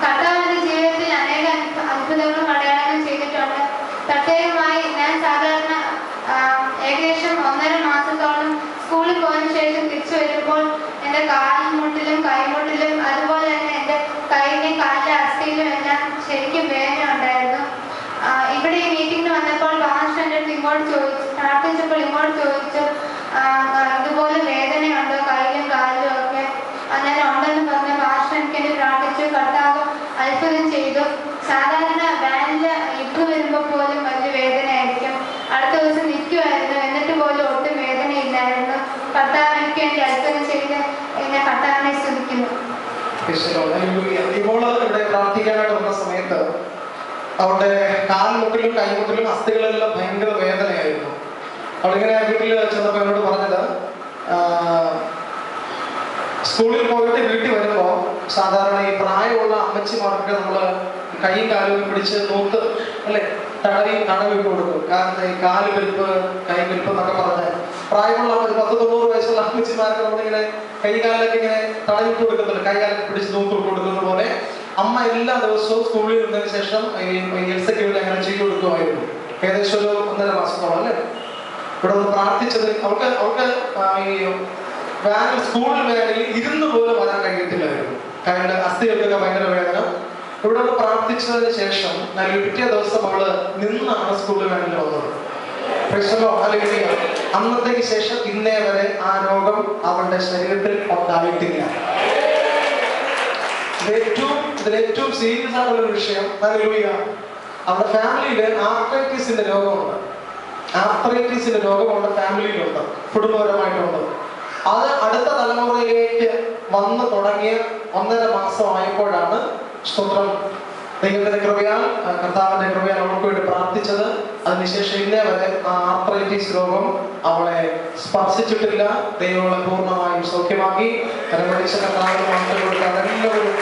കർത്താവിന്റെ ജീവിതത്തിൽ അനേക അത്ഭുതങ്ങളും അടയാളങ്ങളും ചെയ്തിട്ടുണ്ട്. പ്രത്യേകമായി ഞാൻ സാധാരണ ഏകദേശം 1.5 മാസത്തോളം സ്കൂളിൽ പോയതിനു ശേഷം തിരിച്ചു വരുമ്പോൾ എൻ്റെ കാൽമുട്ടിലും കൈമുട്ടിലും അതുപോലെ തന്നെ എൻ്റെ കൈയിൻ്റെയും കാലിലെ അസ്ഥിയിലും എല്ലാം ശരിക്കും വേദന ഉണ്ടായിരുന്നു. ഇവിടെ ഈ മീറ്റിംഗിന് വന്നപ്പോൾ പാസ്റ്റർ എൻ്റെ അടുത്ത് ഇങ്ങോട്ട് ചോദിച്ചു, പ്രാർത്ഥിച്ചപ്പോൾ ഇങ്ങോട്ട് ചോദിച്ചു, ഇതുപോലെ വേദനയുണ്ടോ കൈയിലും കാലിലും ഒക്കെ? അങ്ങനെ ഉണ്ടെന്ന് പറഞ്ഞ പാസ്റ്റർ എനിക്ക് എന്നെ പ്രാർത്ഥിച്ചു. കർത്താവ് അത്ഭുതം ചെയ്തു. സാധാരണ വാനില് ഇട്ട് വരുമ്പോൾ പോലും വലിയ വേദനയായിരിക്കും. അടുത്ത ദിവസം നിൽക്കുമായിരുന്നു, എന്നിട്ട് പോലും ഒട്ടും വേദനയില്ലായിരുന്നു. കർത്താവ് എനിക്ക് വേണ്ടി അത്ഭുതം ചെയ്ത് എന്നെ കർത്താവിനെ സ്തുതിക്കുന്നു. ഇപ്പോൾ ഇവിടെ പ്രാർത്ഥിക്കാനായിട്ട് വന്ന സമയത്ത് അവളുടെ കാൽമുട്ടിലും കൈമുട്ടിലും അസ്ഥികളെല്ലാം ഭയങ്കര വേദനയായിരുന്നു. അവളിങ്ങനെ വീട്ടിൽ ചെന്നപ്പോൾ എന്നോട് പറഞ്ഞത്, സ്കൂളിൽ പോയിട്ട് വീട്ടിൽ വരുമ്പോൾ സാധാരണ ഈ പ്രായമുള്ള അമ്മച്ചിമാർക്ക് നമ്മൾ കൈയും കാലും പിടിച്ച് നോക്ക് അല്ലെ തടവിട്ട് കൊടുക്കും. കാരണം ഈ കാല് വലിപ്പ് കൈ വലിപ്പ് എന്നൊക്കെ പറഞ്ഞ് പ്രായമുള്ള 10-90 വയസ്സുള്ള അമ്മച്ചിമാർക്ക് നമ്മളിങ്ങനെ കൈ കാലൊക്കെ ഇങ്ങനെ തടവിട്ട് കൊടുക്കുന്നുണ്ട്, കൈ കാലൊക്കെ പിടിച്ച് നോക്കിട്ട് കൊടുക്കുന്ന പോലെ അമ്മ എല്ലാ ദിവസവും സ്കൂളിൽ നിന്നതിന് ശേഷം ഈ എൽസയ്ക്ക് വേണ്ടി അങ്ങനെ ചെയ്തു കൊടുക്കുമായിരുന്നു. ഏകദേശം ഒരു 1.5 മാസത്തോളം അല്ലേ. ഇവിടെ ഒന്ന് പ്രാർത്ഥിച്ചത് അവൾക്ക് ഈ വാനിൽ സ്കൂളിൽ വേദനയിൽ ഇരുന്ന് പോലും വരാൻ കഴിയത്തില്ലായിരുന്നു. കൈയുടെ അസ്ഥികൾക്കൊക്കെ ഭയങ്കര വേദന. ഇവിടെ ഒന്ന് പ്രാർത്ഥിച്ചതിന് ശേഷം പിറ്റേ ദിവസം അവള് നിന്നാണ് സ്കൂളിൽ വേണ്ടി വന്നത്. അല്ലെങ്കിൽ അന്നത്തേക്ക് ശേഷം ഇന്നേ വരെ ആ രോഗം അവളുടെ ശരീരത്തിൽ ഉണ്ടായിട്ടില്ല. ഇതിലേറ്റവും സീരിയസ് ആയിട്ടുള്ള വിഷയം അവരുടെ ഫാമിലിയില് ആർത്രൈറ്റിസിന്റെ രോഗമുണ്ട്. ആർത്രൈറ്റിസിന്റെ രോഗം അവരുടെ ഫാമിലിയിലുണ്ട്, കുടുംബപരമായിട്ടുണ്ട്. അത് അടുത്ത തലമുറയിലേക്ക് വന്നു തുടങ്ങിയ 1.5 മാസമായപ്പോഴാണ് സ്തോത്രം ദൈവത്തിന്റെ കൃപയാൽ കർത്താവിന്റെ കൃപയാൽ അവൾക്ക് വേണ്ടി പ്രാർത്ഥിച്ചത്. അതിനുശേഷം ഇന്നേ വരെ ആ ആർത്രൈറ്റിസ് രോഗം അവളെ സ്പർശിച്ചിട്ടില്ല. ദൈവങ്ങളെ പൂർണ്ണമായും സൗഖ്യമാക്കി കരമടിച്ച കർത്താവിന് മാത്രം കൊടുക്കാൻ എല്ലാവരും